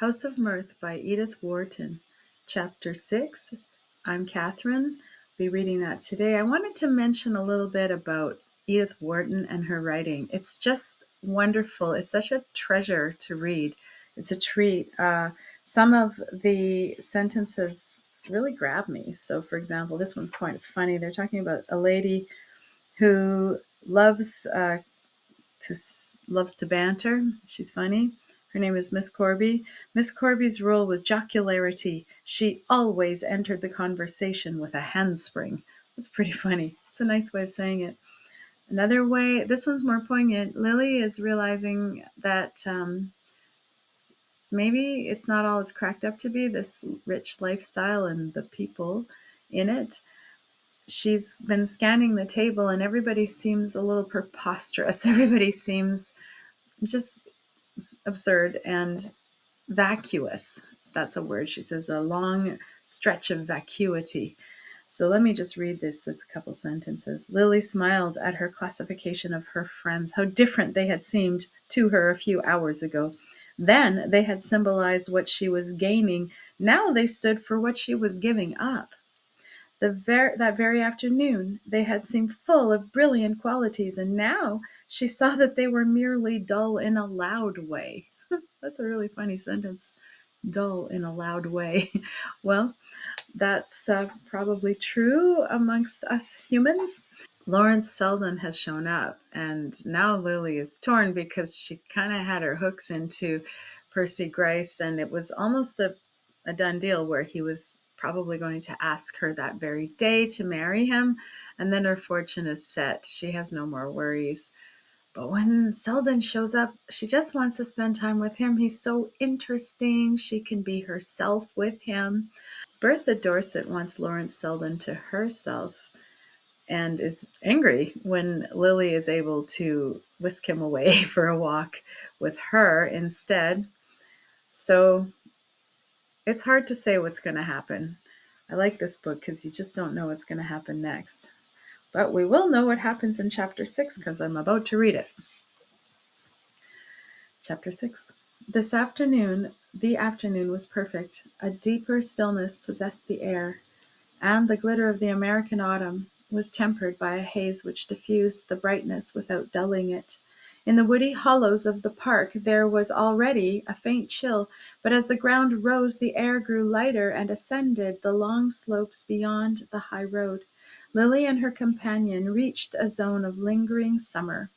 House of Mirth by Edith Wharton. Chapter 6. I'm Catherine. Be reading that today. I wanted to mention a little bit about Edith Wharton and her writing. It's just wonderful. It's such a treasure to read. It's a treat. Some of the sentences really grab me. So, for example, this one's quite funny. They're talking about a lady who loves to banter. She's funny. Her name is Miss Corby. Miss Corby's rule was jocularity. She always entered the conversation with a handspring. That's pretty funny. It's a nice way of saying it. Another way, this one's more poignant. Lily is realizing that maybe it's not all it's cracked up to be, this rich lifestyle and the people in it. She's been scanning the table and everybody seems a little preposterous. Everybody seems just absurd and vacuous. That's a word. She says a long stretch of vacuity. So let me just read this. It's a couple sentences. Lily smiled at her classification of her friends, how different they had seemed to her a few hours ago. Then they had symbolized what she was gaining. Now they stood for what she was giving up. That very afternoon, they had seemed full of brilliant qualities, and now she saw that they were merely dull in a loud way. That's a really funny sentence. Dull in a loud way. Well, that's probably true amongst us humans. Lawrence Seldon has shown up, and now Lily is torn because she kind of had her hooks into Percy Gryce, and it was almost a done deal where he was probably going to ask her that very day to marry him, and then her fortune is set. She has no more worries. But when Seldon shows up, she just wants to spend time with him. He's so interesting. She can be herself with him. Bertha Dorset wants Lawrence Seldon to herself and is angry when Lily is able to whisk him away for a walk with her instead. So it's hard to say what's going to happen. I like this book because you just don't know what's going to happen next. But we will know what happens in chapter 6 because I'm about to read it. Chapter 6. The afternoon was perfect. A deeper stillness possessed the air, and the glitter of the American autumn was tempered by a haze which diffused the brightness without dulling it. In the woody hollows of the park there was already a faint chill, but as the ground rose the air grew lighter and ascended the long slopes beyond the high road. Lily and her companion reached a zone of lingering summer.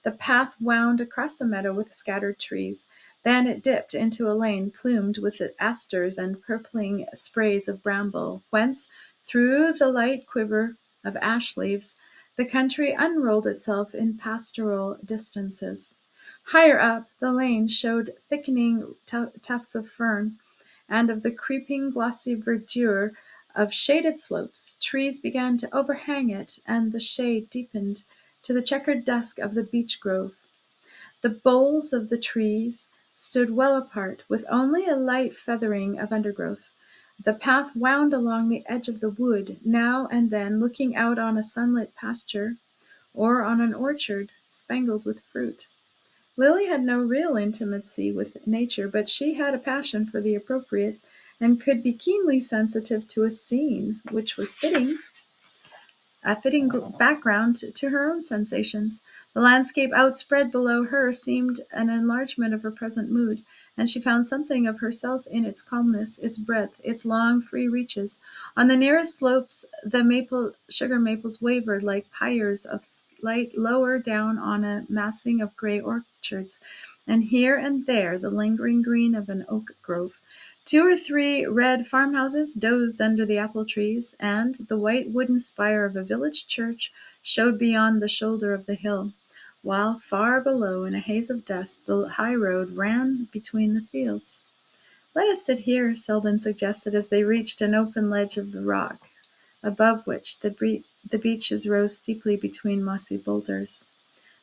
The path wound across a meadow with scattered trees. Then it dipped into a lane plumed with asters and purpling sprays of bramble, whence, through the light quiver of ash leaves, the country unrolled itself in pastoral distances. Higher up, the lane showed thickening tufts of fern, and of the creeping glossy verdure of shaded slopes. Trees began to overhang it, and the shade deepened to the checkered dusk of the beech grove. The boles of the trees stood well apart, with only a light feathering of undergrowth. The path wound along the edge of the wood, now and then looking out on a sunlit pasture or on an orchard spangled with fruit. Lily had no real intimacy with nature, but she had a passion for the appropriate and could be keenly sensitive to a scene which was a fitting background to her own sensations. The landscape outspread below her seemed an enlargement of her present mood, and she found something of herself in its calmness, its breadth, its long, free reaches. On the nearest slopes, the sugar maples wavered like pyres of light lower down on a massing of gray orchards, and here and there the lingering green of an oak grove. 2 or 3 red farmhouses dozed under the apple trees, and the white wooden spire of a village church showed beyond the shoulder of the hill, while far below, in a haze of dust, the high road ran between the fields. "Let us sit here," Seldon suggested as they reached an open ledge of the rock, above which the beeches rose steeply between mossy boulders.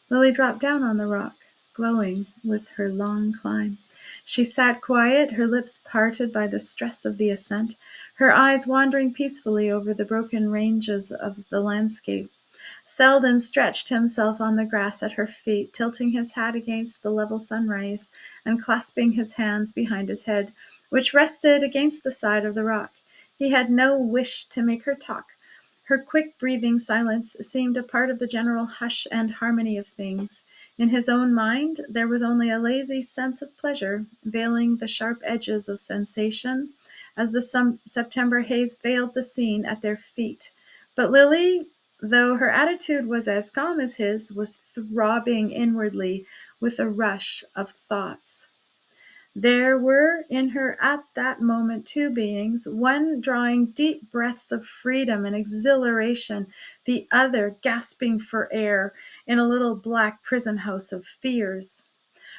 Lily dropped down on the rock, glowing with her long climb. She sat quiet, her lips parted by the stress of the ascent, her eyes wandering peacefully over the broken ranges of the landscape. Seldon stretched himself on the grass at her feet, tilting his hat against the level sunrays, and clasping his hands behind his head, which rested against the side of the rock. He had no wish to make her talk. Her quick-breathing silence seemed a part of the general hush and harmony of things. In his own mind there was only a lazy sense of pleasure, veiling the sharp edges of sensation, as the September haze veiled the scene at their feet. But Lily, though her attitude was as calm as his, was throbbing inwardly with a rush of thoughts. There were in her at that moment two beings, one drawing deep breaths of freedom and exhilaration, the other gasping for air in a little black prison house of fears.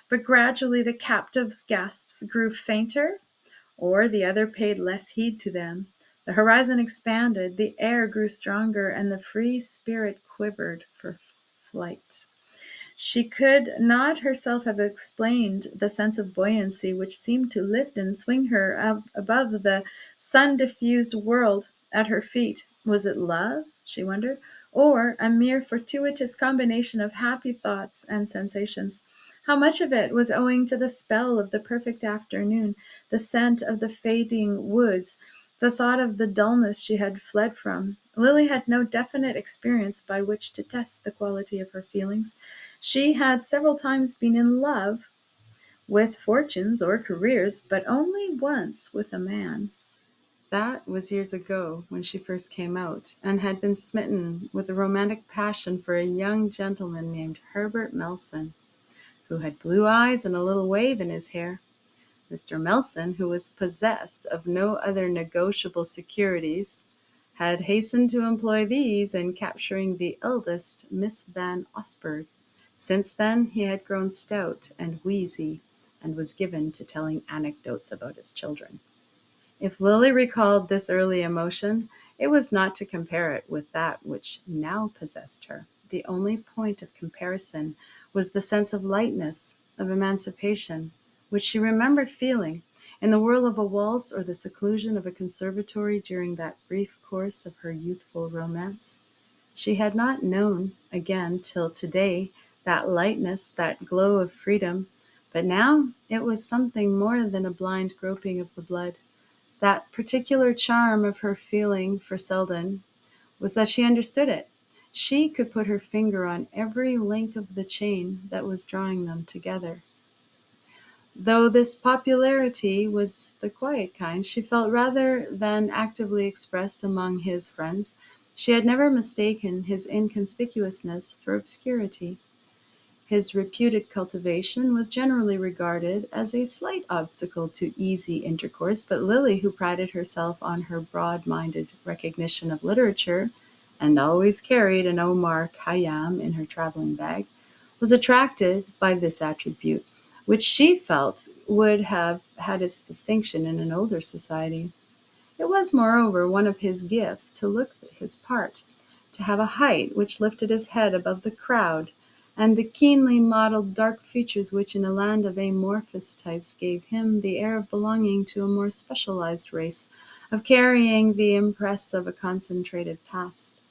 But gradually the captive's gasps grew fainter, or the other paid less heed to them. The horizon expanded, the air grew stronger, and the free spirit quivered for flight. She could not herself have explained the sense of buoyancy which seemed to lift and swing her up above the sun-diffused world at her feet. Was it love, she wondered, or a mere fortuitous combination of happy thoughts and sensations? How much of it was owing to the spell of the perfect afternoon, the scent of the fading woods, the thought of the dullness she had fled from? Lily had no definite experience by which to test the quality of her feelings. She had several times been in love with fortunes or careers, but only once with a man. That was years ago when she first came out, and had been smitten with a romantic passion for a young gentleman named Herbert Melson, who had blue eyes and a little wave in his hair. Mr. Melson, who was possessed of no other negotiable securities, had hastened to employ these in capturing the eldest Miss Van Osburgh. Since then he had grown stout and wheezy, and was given to telling anecdotes about his children. If Lily recalled this early emotion, it was not to compare it with that which now possessed her. The only point of comparison was the sense of lightness, of emancipation, which she remembered feeling in the whirl of a waltz or the seclusion of a conservatory during that brief course of her youthful romance. She had not known again till today that lightness, that glow of freedom, but now it was something more than a blind groping of the blood. That particular charm of her feeling for Seldon was that she understood it. She could put her finger on every link of the chain that was drawing them together. Though this popularity was the quiet kind, she felt rather than actively expressed among his friends. She had never mistaken his inconspicuousness for obscurity. His reputed cultivation was generally regarded as a slight obstacle to easy intercourse, but Lily, who prided herself on her broad-minded recognition of literature, and always carried an Omar Khayyam in her traveling bag, was attracted by this attribute, which she felt would have had its distinction in an older society. It was, moreover, one of his gifts to look his part, to have a height which lifted his head above the crowd, and the keenly modeled dark features which in a land of amorphous types gave him the air of belonging to a more specialized race, of carrying the impress of a concentrated past.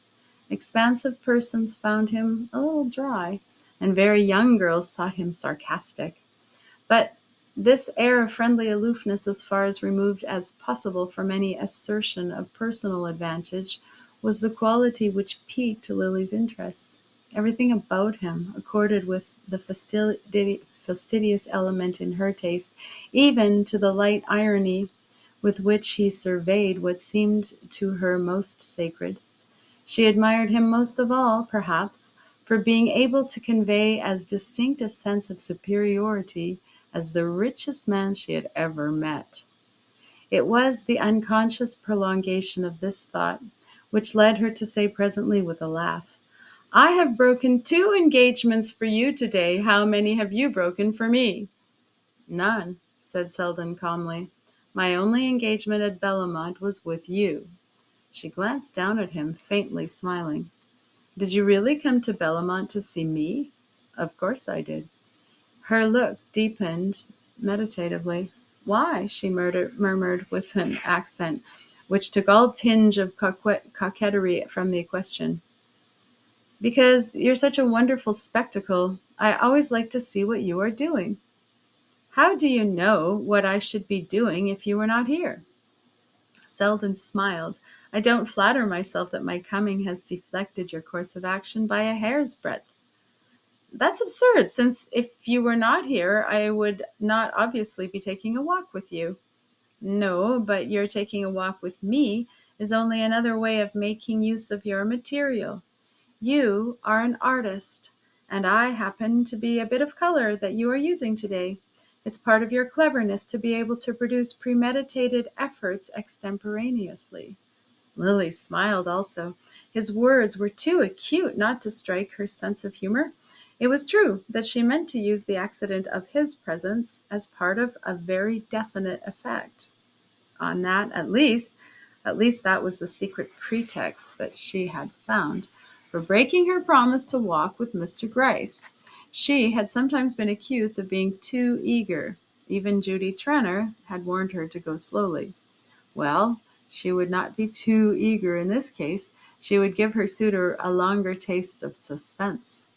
Expansive persons found him a little dry, and very young girls thought him sarcastic. But this air of friendly aloofness, as far as removed as possible from any assertion of personal advantage, was the quality which piqued Lily's interest. Everything about him accorded with the fastidious element in her taste, even to the light irony with which he surveyed what seemed to her most sacred. She admired him most of all, perhaps, for being able to convey as distinct a sense of superiority as the richest man she had ever met. It was the unconscious prolongation of this thought which led her to say presently with a laugh, "I have broken 2 engagements for you today. How many have you broken for me?" "None," said Seldon calmly. "My only engagement at Bellomont was with you." She glanced down at him, faintly smiling. "Did you really come to Bellomont to see me?" "Of course I did." Her look deepened meditatively. "Why?" she murmured with an accent which took all tinge of coquetry from the question. Because you're such a wonderful spectacle. I always like to see what you are doing. How do you know what I should be doing if you were not here? Seldon smiled. I don't flatter myself that my coming has deflected your course of action by a hair's breadth. That's absurd, since if you were not here, I would not obviously be taking a walk with you. No, but your taking a walk with me is only another way of making use of your material. You are an artist, and I happen to be a bit of color that you are using today. It's part of your cleverness to be able to produce premeditated efforts extemporaneously. Lily smiled also. His words were too acute not to strike her sense of humor. It was true that she meant to use the accident of his presence as part of a very definite effect. On that, at least that was the secret pretext that she had found for breaking her promise to walk with Mr. Gryce. She had sometimes been accused of being too eager. Even Judy Trenner had warned her to go slowly. Well, she would not be too eager in this case. She would give her suitor a longer taste of suspense.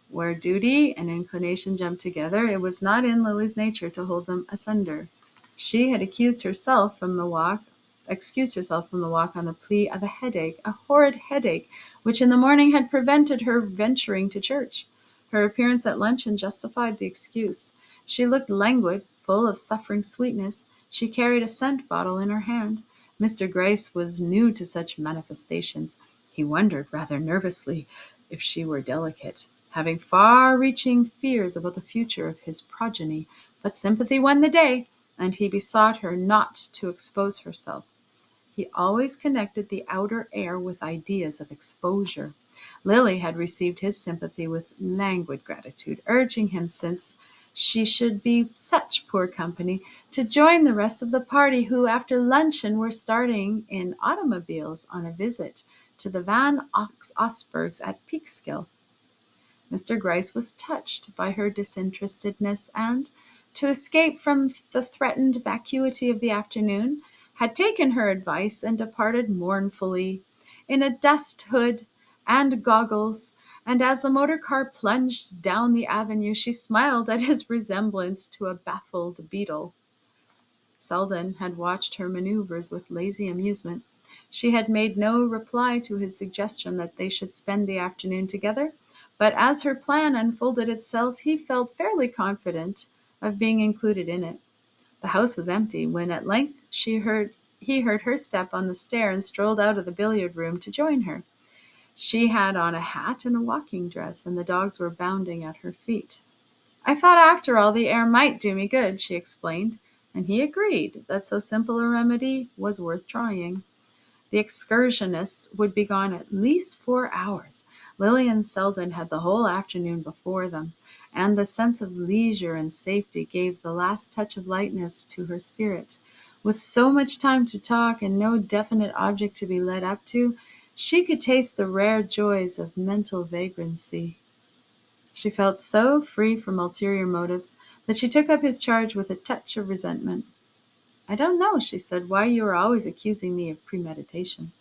Where duty and inclination jumped together, it was not in Lily's nature to hold them asunder. She had excused herself from the walk on the plea of a headache, a horrid headache, which in the morning had prevented her venturing to church. Her appearance at luncheon justified the excuse. She looked languid, full of suffering sweetness. She carried a scent bottle in her hand. Mr. Gryce was new to such manifestations. He wondered, rather nervously, if she were delicate, having far-reaching fears about the future of his progeny. But sympathy won the day, and he besought her not to expose herself. He always connected the outer air with ideas of exposure. Lily had received his sympathy with languid gratitude, urging him, since she should be such poor company, to join the rest of the party, who after luncheon were starting in automobiles on a visit to the Van Osbergs at Peekskill. Mr. Gryce was touched by her disinterestedness, and, to escape from the threatened vacuity of the afternoon, had taken her advice and departed mournfully, in a dust hood and goggles, and as the motor car plunged down the avenue, she smiled at his resemblance to a baffled beetle. Seldon had watched her maneuvers with lazy amusement. She had made no reply to his suggestion that they should spend the afternoon together, but as her plan unfolded itself, he felt fairly confident of being included in it. The house was empty when at length he heard her step on the stair and strolled out of the billiard room to join her. She had on a hat and a walking dress, and the dogs were bounding at her feet. I thought after all the air might do me good, she explained, and he agreed that so simple a remedy was worth trying. The excursionists would be gone at least 4 hours. Lily and Seldon had the whole afternoon before them, and the sense of leisure and safety gave the last touch of lightness to her spirit. With so much time to talk and no definite object to be led up to, she could taste the rare joys of mental vagrancy. She felt so free from ulterior motives that she took up his charge with a touch of resentment. I don't know, she said, why you are always accusing me of premeditation.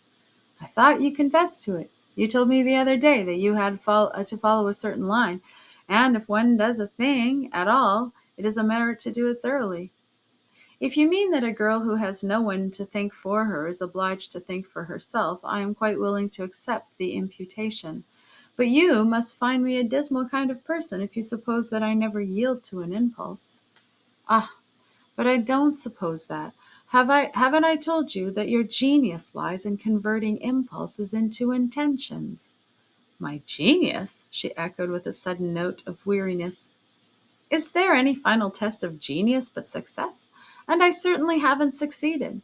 I thought you confessed to it. You told me the other day that you had to follow a certain line, and if one does a thing at all, it is a merit to do it thoroughly. If you mean that a girl who has no one to think for her is obliged to think for herself, I am quite willing to accept the imputation. But you must find me a dismal kind of person if you suppose that I never yield to an impulse. Ah, but I don't suppose that. Haven't I told you that your genius lies in converting impulses into intentions? My genius? She echoed with a sudden note of weariness. Is there any final test of genius but success? And I certainly haven't succeeded.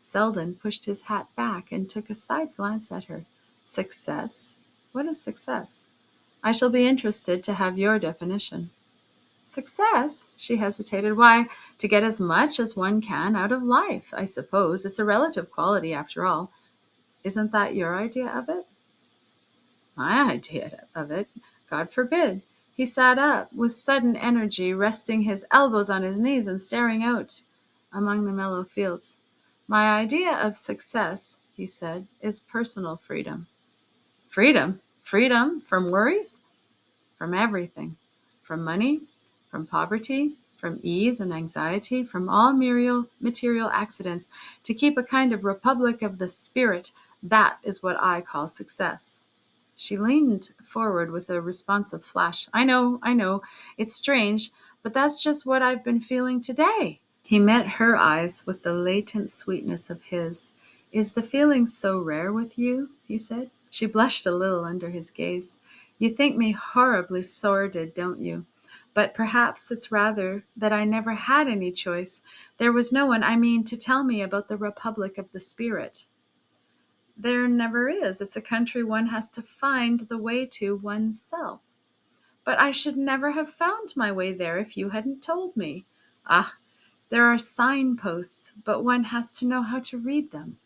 Seldon pushed his hat back and took a side glance at her. Success? What is success? I shall be interested to have your definition. Success? She hesitated. Why, to get as much as one can out of life, I suppose. It's a relative quality, after all. Isn't that your idea of it? My idea of it? God forbid. He sat up with sudden energy, resting his elbows on his knees and staring out among the mellow fields. My idea of success, he said, is personal freedom. Freedom? Freedom from worries? From everything. From money, from poverty, from ease and anxiety, from all material accidents, to keep a kind of republic of the spirit. That is what I call success. She leaned forward with a responsive flash. I know, it's strange, but that's just what I've been feeling today. He met her eyes with the latent sweetness of his. Is the feeling so rare with you? He said. She blushed a little under his gaze. You think me horribly sordid, don't you? But perhaps it's rather that I never had any choice. There was no one, I mean, to tell me about the Republic of the Spirit. There never is. It's a country one has to find the way to oneself. But I should never have found my way there if you hadn't told me. Ah, there are signposts, but one has to know how to read them.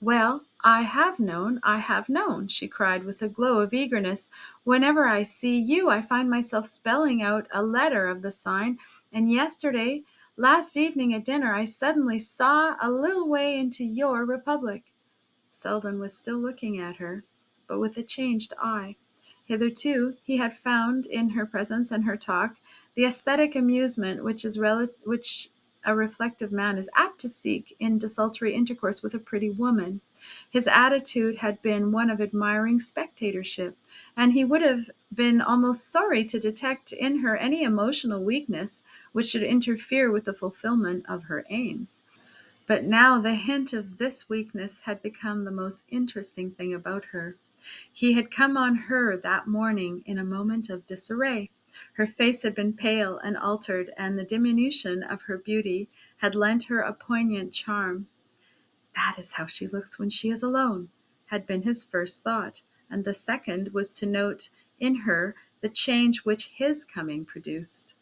Well, I have known, she cried with a glow of eagerness. Whenever I see you, I find myself spelling out a letter of the sign, and last evening at dinner, I suddenly saw a little way into your republic. Seldon was still looking at her, but with a changed eye. Hitherto he had found in her presence and her talk the aesthetic amusement which a reflective man is apt to seek in desultory intercourse with a pretty woman. His attitude had been one of admiring spectatorship, and he would have been almost sorry to detect in her any emotional weakness which should interfere with the fulfillment of her aims. But now the hint of this weakness had become the most interesting thing about her. He had come on her that morning in a moment of disarray. Her face had been pale and altered, and the diminution of her beauty had lent her a poignant charm. That is how she looks when she is alone, had been his first thought, and the second was to note in her the change which his coming produced.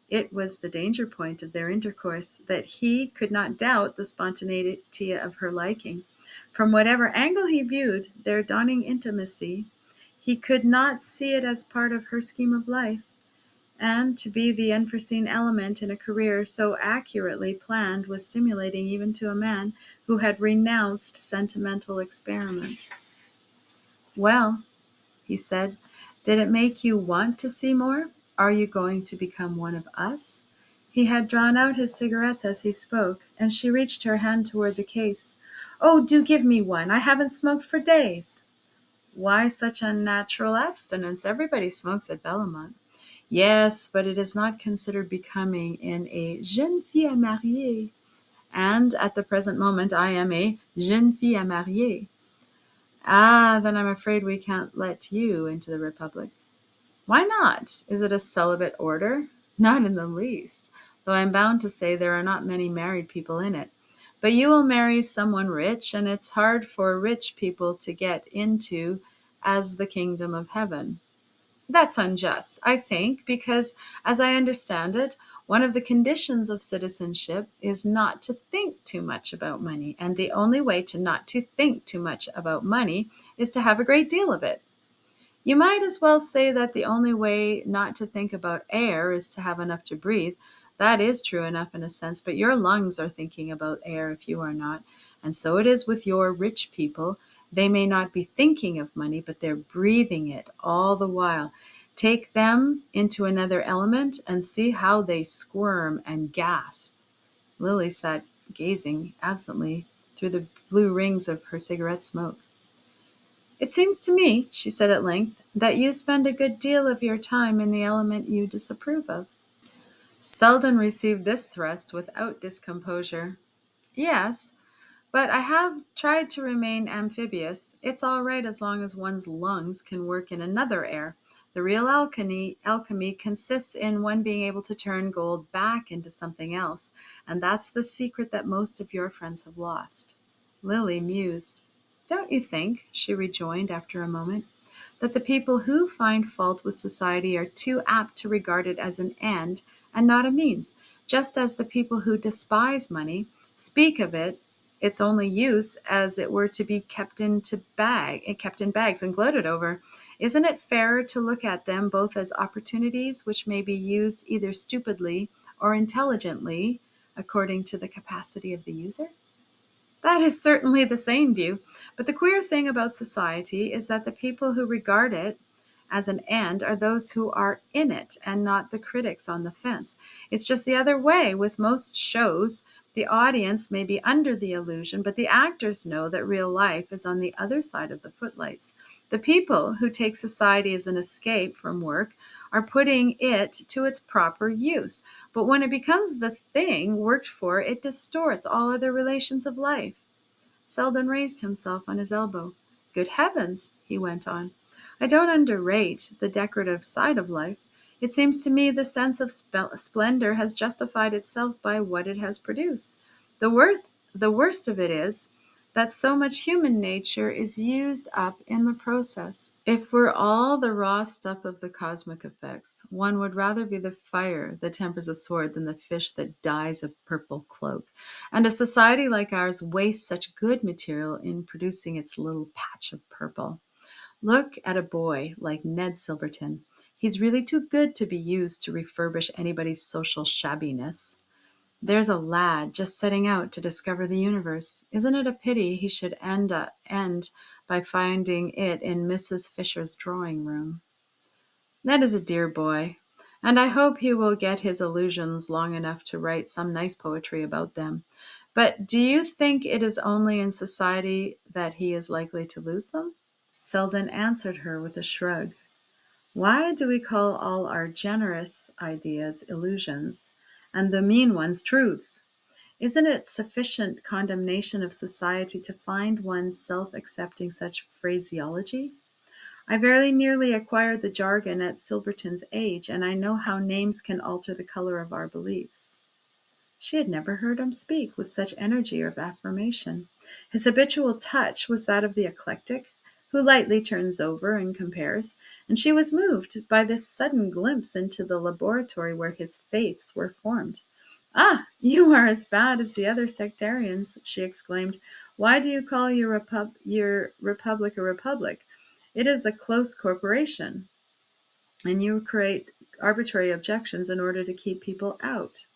It was the danger point of their intercourse that he could not doubt the spontaneity of her liking. From whatever angle he viewed their dawning intimacy, he could not see it as part of her scheme of life, and to be the unforeseen element in a career so accurately planned was stimulating even to a man who had renounced sentimental experiments. Well, he said, did it make you want to see more? Are you going to become one of us? He had drawn out his cigarettes as he spoke, and she reached her hand toward the case. Oh, do give me one. I haven't smoked for days. Why such unnatural abstinence? Everybody smokes at Bellomont. Yes, but it is not considered becoming in a jeune fille à marier. And at the present moment I am a jeune fille à marier. Ah, then I'm afraid we can't let you into the Republic. Why not? Is it a celibate order? Not in the least, though I'm bound to say there are not many married people in it. But you will marry someone rich, and it's hard for rich people to get into as the kingdom of heaven. That's unjust, I think, because, as I understand it, one of the conditions of citizenship is not to think too much about money, and the only way to not to think too much about money is to have a great deal of it. You might as well say that the only way not to think about air is to have enough to breathe. That is true enough in a sense, but your lungs are thinking about air if you are not. And so it is with your rich people. They may not be thinking of money, but they're breathing it all the while. Take them into another element and see how they squirm and gasp. Lily sat gazing absently through the blue rings of her cigarette smoke. It seems to me, she said at length, that you spend a good deal of your time in the element you disapprove of. Seldon received this thrust without discomposure. Yes, but I have tried to remain amphibious. It's all right as long as one's lungs can work in another air. The real alchemy consists in one being able to turn gold back into something else, and that's the secret that most of your friends have lost. Lily mused. Don't you think, she rejoined after a moment, that the people who find fault with society are too apt to regard it as an end and not a means, just as the people who despise money speak of its only use as it were to be kept in bags and gloated over? Isn't it fairer to look at them both as opportunities which may be used either stupidly or intelligently according to the capacity of the user? That is certainly the sane view. But the queer thing about society is that the people who regard it as an end are those who are in it and not the critics on the fence. It's just the other way with most shows. The audience may be under the illusion, but the actors know that real life is on the other side of the footlights. The people who take society as an escape from work are putting it to its proper use. But when it becomes the thing worked for, it distorts all other relations of life. Seldon raised himself on his elbow. Good heavens, he went on. I don't underrate the decorative side of life. It seems to me the sense of splendor has justified itself by what it has produced. The worst of it is that so much human nature is used up in the process. If we're all the raw stuff of the cosmic effects, one would rather be the fire that tempers a sword than the fish that dyes a purple cloak. And a society like ours wastes such good material in producing its little patch of purple. Look at a boy like Ned Silverton. He's really too good to be used to refurbish anybody's social shabbiness. There's a lad just setting out to discover the universe. Isn't it a pity he should end by finding it in Mrs. Fisher's drawing room? Ned is a dear boy, and I hope he will get his illusions long enough to write some nice poetry about them. But do you think it is only in society that he is likely to lose them? Selden answered her with a shrug. Why do we call all our generous ideas illusions, and the mean ones truths? Isn't it sufficient condemnation of society to find one's self accepting such phraseology? I very nearly acquired the jargon at Silverton's age, and I know how names can alter the color of our beliefs. She had never heard him speak with such energy of affirmation. His habitual touch was that of the eclectic, who lightly turns over and compares, and she was moved by this sudden glimpse into the laboratory where his faiths were formed. Ah, you are as bad as the other sectarians, she exclaimed. Why do you call your republic a republic? It is a close corporation, and you create arbitrary objections in order to keep people out.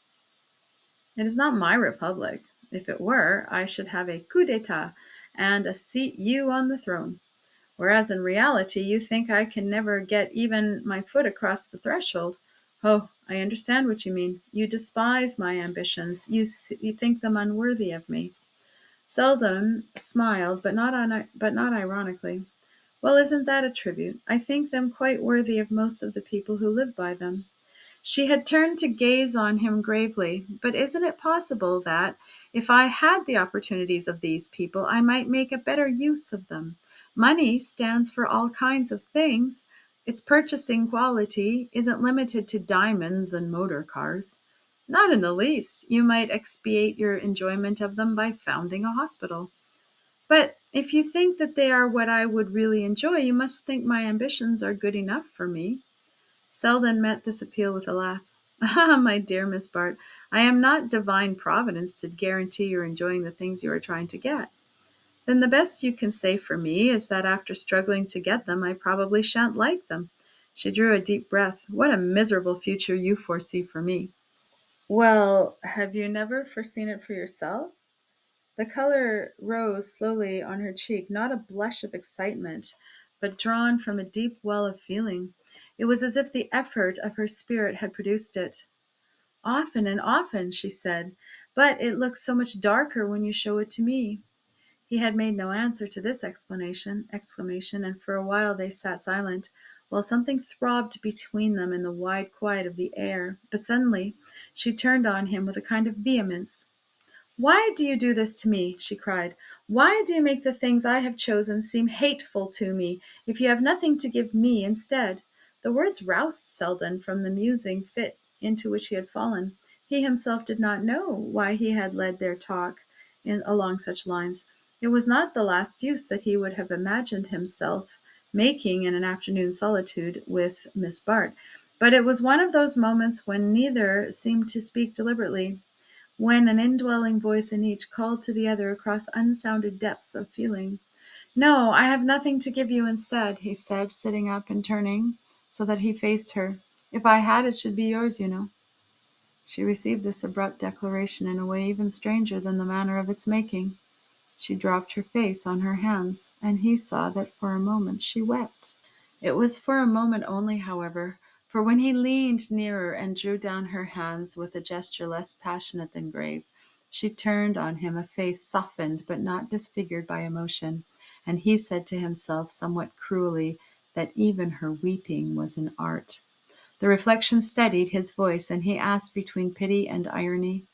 It is not my republic. If it were, I should have a coup d'etat and seat you on the throne. Whereas in reality, you think I can never get even my foot across the threshold. Oh, I understand what you mean. You despise my ambitions. You think them unworthy of me. Selden smiled, but not ironically. Well, isn't that a tribute? I think them quite worthy of most of the people who live by them. She had turned to gaze on him gravely. But isn't it possible that, if I had the opportunities of these people, I might make a better use of them? Money stands for all kinds of things. Its purchasing quality isn't limited to diamonds and motor cars. Not in the least. You might expiate your enjoyment of them by founding a hospital. But if you think that they are what I would really enjoy, you must think my ambitions are good enough for me. Selden met this appeal with a laugh. Ah, my dear Miss Bart, I am not divine providence to guarantee your enjoying the things you are trying to get. Then the best you can say for me is that after struggling to get them, I probably shan't like them. She drew a deep breath. What a miserable future you foresee for me. Well, have you never foreseen it for yourself? The color rose slowly on her cheek, not a blush of excitement, but drawn from a deep well of feeling. It was as if the effort of her spirit had produced it. Often and often, she said, but it looks so much darker when you show it to me. He had made no answer to this exclamation, and for a while they sat silent, while something throbbed between them in the wide quiet of the air. But suddenly she turned on him with a kind of vehemence. Why do you do this to me? She cried. Why do you make the things I have chosen seem hateful to me, if you have nothing to give me instead? The words roused Selden from the musing fit into which he had fallen. He himself did not know why he had led their talk along such lines. It was not the last use that he would have imagined himself making in an afternoon solitude with Miss Bart, but it was one of those moments when neither seemed to speak deliberately, when an indwelling voice in each called to the other across unsounded depths of feeling. No, I have nothing to give you instead, he said, sitting up and turning so that he faced her. If I had, it should be yours, you know. She received this abrupt declaration in a way even stranger than the manner of its making. She dropped her face on her hands, and he saw that for a moment she wept. It was for a moment only, however, for when he leaned nearer and drew down her hands with a gesture less passionate than grave, she turned on him a face softened but not disfigured by emotion, and he said to himself somewhat cruelly that even her weeping was an art. The reflection steadied his voice, and he asked between pity and irony,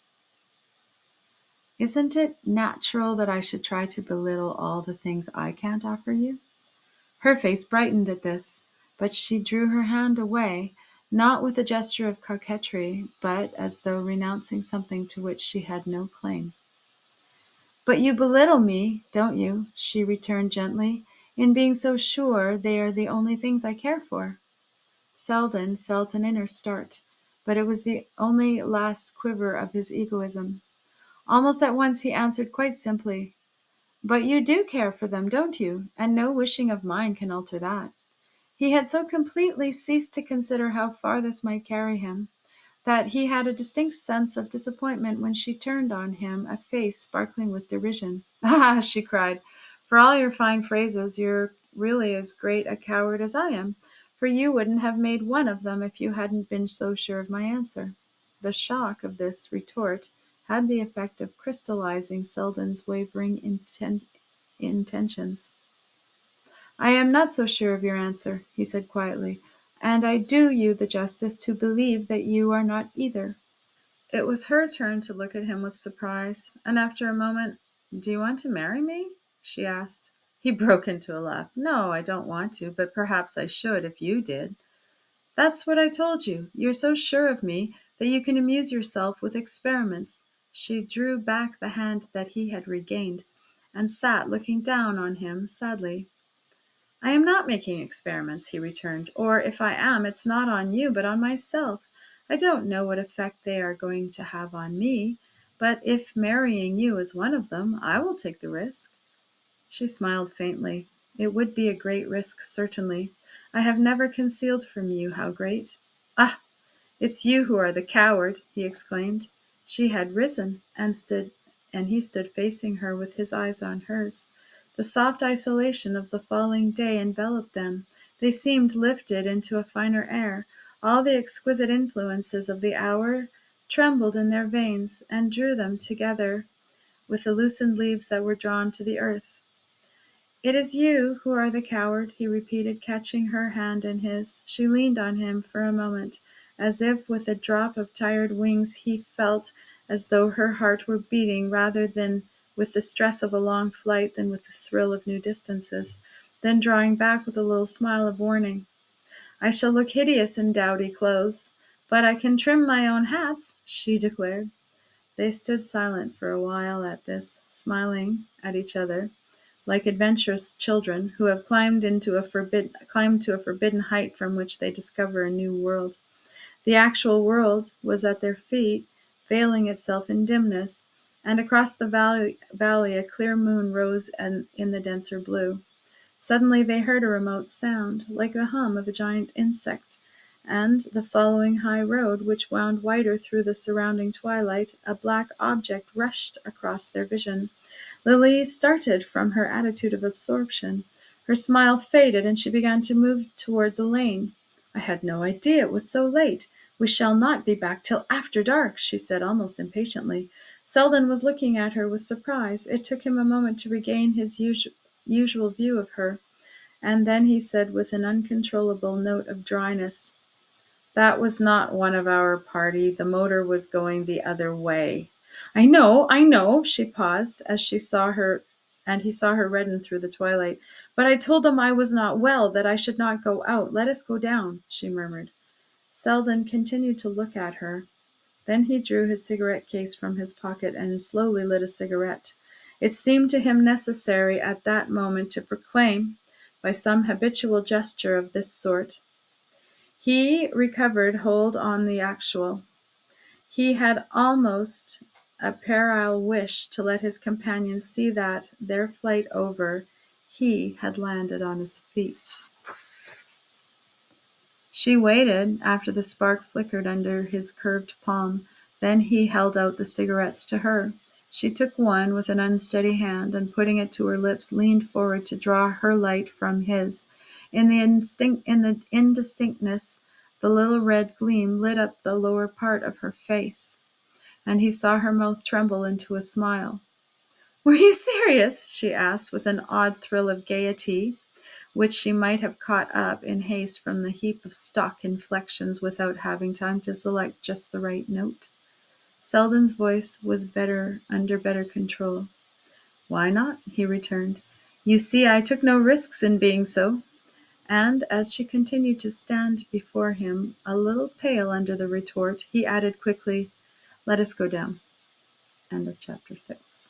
"Isn't it natural that I should try to belittle all the things I can't offer you?" Her face brightened at this, but she drew her hand away, not with a gesture of coquetry, but as though renouncing something to which she had no claim. "But you belittle me, don't you?" she returned gently, "in being so sure they are the only things I care for." Seldon felt an inner start, but it was the only last quiver of his egoism. Almost at once he answered quite simply, "But you do care for them, don't you? And no wishing of mine can alter that." He had so completely ceased to consider how far this might carry him, that he had a distinct sense of disappointment when she turned on him a face sparkling with derision. "Ah," she cried, "for all your fine phrases, you're really as great a coward as I am, for you wouldn't have made one of them if you hadn't been so sure of my answer." The shock of this retort had the effect of crystallizing Seldon's wavering intentions. "I am not so sure of your answer," he said quietly, "and I do you the justice to believe that you are not either." It was her turn to look at him with surprise, and after a moment, "Do you want to marry me?" she asked. He broke into a laugh. "No, I don't want to, but perhaps I should if you did." "That's what I told you. You're so sure of me that you can amuse yourself with experiments." She drew back the hand that he had regained, and sat looking down on him sadly. "I am not making experiments," he returned, "or if I am, it's not on you, but on myself. I don't know what effect they are going to have on me, but if marrying you is one of them, I will take the risk." She smiled faintly. "It would be a great risk, certainly. I have never concealed from you how great." "Ah, it's you who are the coward!" he exclaimed. She had risen and he stood facing her with his eyes on hers. The soft isolation of the falling day enveloped them. They seemed lifted into a finer air. All the exquisite influences of the hour trembled in their veins and drew them together with the loosened leaves that were drawn to the earth. "It is you who are the coward," he repeated, catching her hand in his. She leaned on him for a moment, as if with a drop of tired wings he felt as though her heart were beating rather than with the stress of a long flight than with the thrill of new distances. Then drawing back with a little smile of warning, "I shall look hideous in dowdy clothes, but I can trim my own hats," she declared. They stood silent for a while at this, smiling at each other like adventurous children who have climbed to a forbidden height from which they discover a new world. The actual world was at their feet, veiling itself in dimness, and across the valley a clear moon rose in the denser blue. Suddenly they heard a remote sound, like the hum of a giant insect, and the following high road, which wound wider through the surrounding twilight, a black object rushed across their vision. Lily started from her attitude of absorption. Her smile faded, and she began to move toward the lane. "I had no idea it was so late. We shall not be back till after dark," she said almost impatiently. Selden was looking at her with surprise. It took him a moment to regain his usual view of her, and then he said with an uncontrollable note of dryness, "That was not one of our party. The motor was going the other way." I know," she paused, as she saw her, and he saw her redden through the twilight. "But I told them I was not well, that I should not go out. Let us go down," she murmured. Selden continued to look at her. Then he drew his cigarette case from his pocket and slowly lit a cigarette. It seemed to him necessary at that moment to proclaim, by some habitual gesture of this sort, he recovered hold on the actual. He had almost a puerile wish to let his companions see that, their flight over, he had landed on his feet. She waited after the spark flickered under his curved palm. Then he held out the cigarettes to her. She took one with an unsteady hand, and putting it to her lips, leaned forward to draw her light from his. In the indistinctness, the little red gleam lit up the lower part of her face, and he saw her mouth tremble into a smile. "Were you serious?" she asked, with an odd thrill of gaiety, which she might have caught up in haste from the heap of stock inflections without having time to select just the right note. Seldon's voice was under better control. "Why not?" he returned. "You see, I took no risks in being so." And as she continued to stand before him, a little pale under the retort, he added quickly, "Let us go down." End of chapter 6.